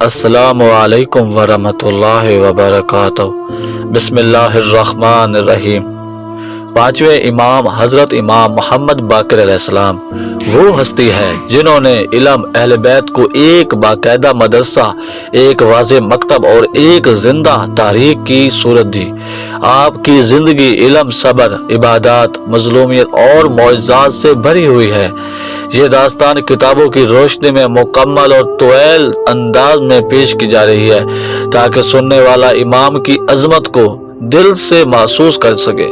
السلام علیکم ورحمۃ اللہ وبرکاتہ۔ بسم اللہ الرحمن الرحیم۔ پانچویں امام حضرت امام محمد باقر علیہ السلام وہ ہستی ہے جنہوں نے علم اہل بیت کو ایک باقاعدہ مدرسہ، ایک واضح مکتب اور ایک زندہ تاریخ کی صورت دی۔ آپ کی زندگی علم، صبر، عبادات، مظلومیت اور معجزات سے بھری ہوئی ہے۔ یہ داستان کتابوں کی روشنی میں مکمل اور طویل انداز میں پیش کی جا رہی ہے تاکہ سننے والا امام کی عظمت کو دل سے محسوس کر سکے۔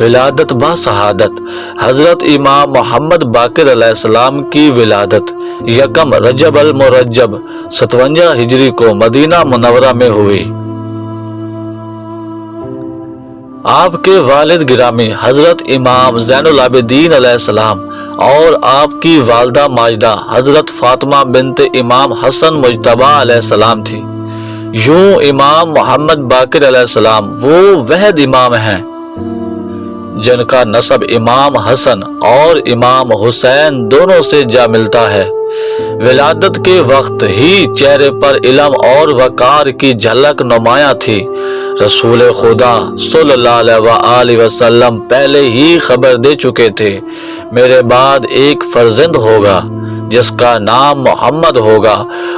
ولادت با شہادت۔ حضرت امام محمد باقر علیہ السلام کی ولادت یکم رجب المرجب 57 ہجری کو مدینہ منورہ میں ہوئی۔ آپ کے والد گرامی حضرت امام زین العابدین علیہ السلام اور آپ کی والدہ ماجدہ حضرت فاطمہ بنت امام حسن مجتبی علیہ السلام تھی۔ یوں امام محمد باقر علیہ السلام وہ وحید امام ہیں جن کا نسب امام حسن اور امام حسین دونوں سے جا ملتا ہے۔ ولادت کے وقت ہی چہرے پر علم اور وقار کی جھلک نمایاں تھی۔ رسول خدا صلی اللہ علیہ وآلہ وسلم پہلے ہی خبر دے چکے تھے، میرے بعد ایک فرزند ہوگا جس کا نام محمد ہوگا،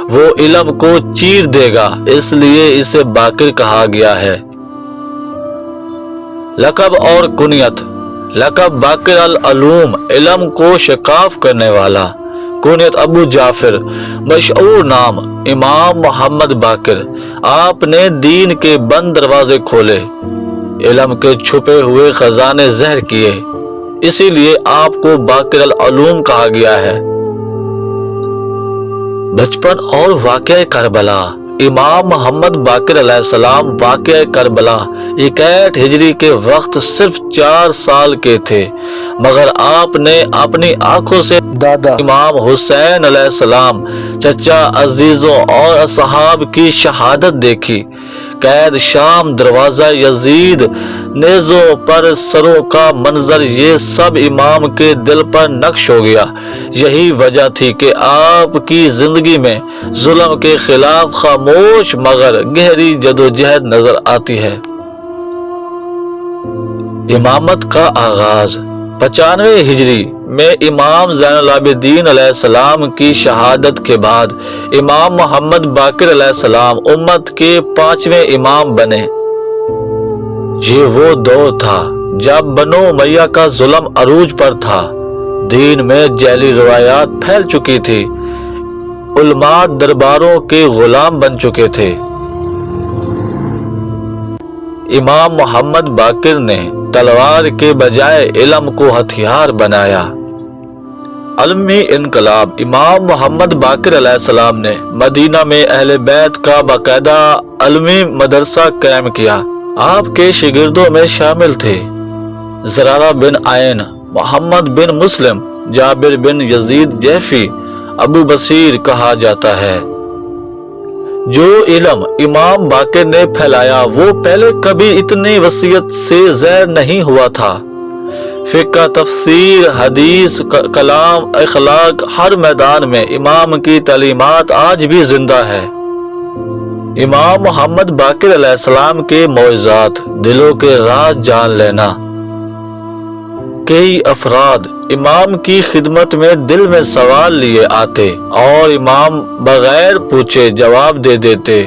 وہ علم کو چیر دے گا، اس لیے اسے باقر کہا گیا ہے۔ لقب اور کنیت۔ لقب باقر العلوم، علم کو شکاف کرنے والا۔ کنیت ابو جعفر، مشہور نام امام محمد باقر۔ آپ نے دین کے بند دروازے کھولے، علم کے چھپے ہوئے خزانے ظاہر کیے، اسی لیے آپ کو باقر العلوم کہا گیا ہے۔ بچپن اور واقعہ کربلا۔ امام محمد باقر علیہ السلام واقعہ کربلا 61 ہجری کے وقت صرف 4 سال کے تھے، مگر آپ نے اپنی آنکھوں سے دادا امام حسین علیہ السلام، چچا عزیزوں اور اصحاب کی شہادت دیکھی۔ قید شام، دروازہ یزید، نیزوں پر سروں کا منظر، یہ سب امام کے دل پر نقش ہو گیا۔ یہی وجہ تھی کہ آپ کی زندگی میں ظلم کے خلاف خاموش مگر گہری جدوجہد نظر آتی ہے۔ امامت کا آغاز۔ 95 ہجری میں امام زین العابدین علیہ السلام کی شہادت کے بعد امام محمد باقر علیہ السلام امت کے 5ویں امام بنے۔ یہ وہ دور تھا جب بنو امیہ کا ظلم عروج پر تھا، دین میں جعلی روایات پھیل چکی تھی، علماء درباروں کے غلام بن چکے تھے۔ امام محمد باقر نے تلوار کے بجائے علم کو ہتھیار بنایا۔ علمی انقلاب۔ امام محمد باقر علیہ السلام نے مدینہ میں اہل بیت کا باقاعدہ علمی مدرسہ قائم کیا۔ آپ کے شاگردوں میں شامل تھے زرارہ بن عین، محمد بن مسلم، جابر بن یزید جیفی، ابو بصیر کہا جاتا ہے۔ جو علم امام باقر نے پھیلایا وہ پہلے کبھی اتنی وسعت سے زیر نہیں ہوا تھا۔ فقہ، تفسیر، حدیث، کلام، اخلاق، ہر میدان میں امام کی تعلیمات آج بھی زندہ ہے۔ امام محمد باقر علیہ السلام کے معجزات، دلوں کے راز جان لینا۔ کئی افراد امام کی خدمت میں دل میں سوال لیے آتے اور امام بغیر پوچھے جواب دے دیتے۔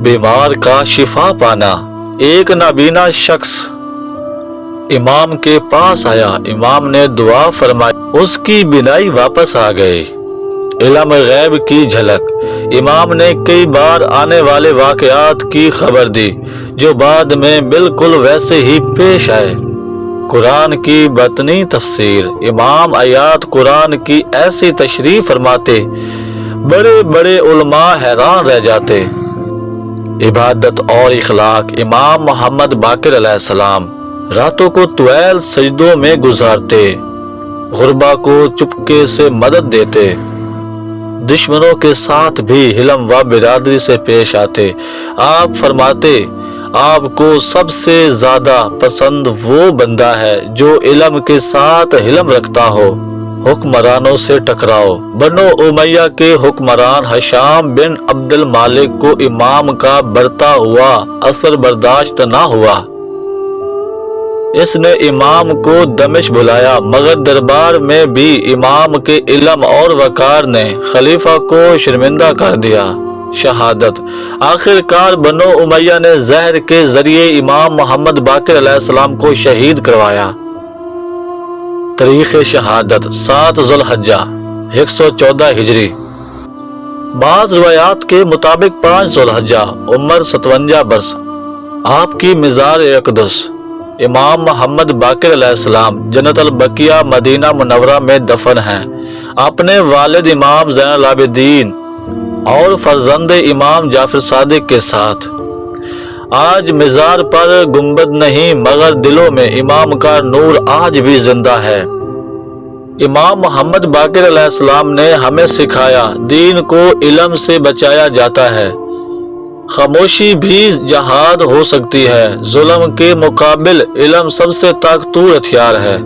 بیمار کا شفا پانا۔ ایک نابینا شخص امام کے پاس آیا، امام نے دعا فرمائی، اس کی بینائی واپس آ گئی۔ علم غیب کی جھلک۔ امام نے کئی بار آنے والے واقعات کی خبر دی جو بعد میں بالکل ویسے ہی پیش آئے۔ قرآن کی باطنی تفسیر۔ امام آیات قرآن کی ایسی تشریح فرماتے، بڑے بڑے علماء حیران رہ جاتے۔ عبادت اور اخلاق۔ امام محمد باقر علیہ السلام راتوں کو طویل سجدوں میں گزارتے، غربا کو چپکے سے مدد دیتے، دشمنوں کے ساتھ بھی حلم و برادری سے پیش آتے۔ آپ فرماتے، آپ کو سب سے زیادہ پسند وہ بندہ ہے جو علم کے ساتھ حلم رکھتا ہو حکمرانوں سے ٹکراؤ۔ بنو امیہ کے حکمران ہشام بن عبد المالک کو امام کا بڑھتا ہوا اثر برداشت نہ ہوا۔ اس نے امام کو دمشق بلایا، مگر دربار میں بھی امام کے علم اور وقار نے خلیفہ کو شرمندہ کر دیا۔ شہادت۔ آخر کار بنو امیہ نے زہر کے ذریعے امام محمد باقر علیہ السلام کو شہید کروایا۔ تاریخ شہادت 7 ذو الحجہ 114 ہجری۔ بعض روایات کے مطابق 5 ذو الحجہ، عمر 57 برس۔ آپ کی مزار اقدس امام محمد باقر علیہ السلام جنت البقیہ مدینہ منورہ میں دفن ہیں، اپنے والد امام زین العابدین اور فرزند امام جعفر صادق کے ساتھ۔ آج مزار پر گنبد نہیں، مگر دلوں میں امام کا نور آج بھی زندہ ہے۔ امام محمد باقر علیہ السلام نے ہمیں سکھایا، دین کو علم سے بچایا جاتا ہے، خاموشی بھی جہاد ہو سکتی ہے، ظلم کے مقابل علم سب سے طاقتور ہتھیار ہے۔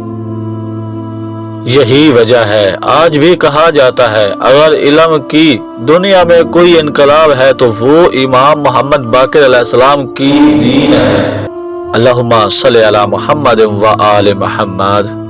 یہی وجہ ہے آج بھی کہا جاتا ہے اگر علم کی دنیا میں کوئی انقلاب ہے تو وہ امام محمد باقر علیہ السلام کی دین ہے۔ اللہم صلی علی محمد و آل محمد۔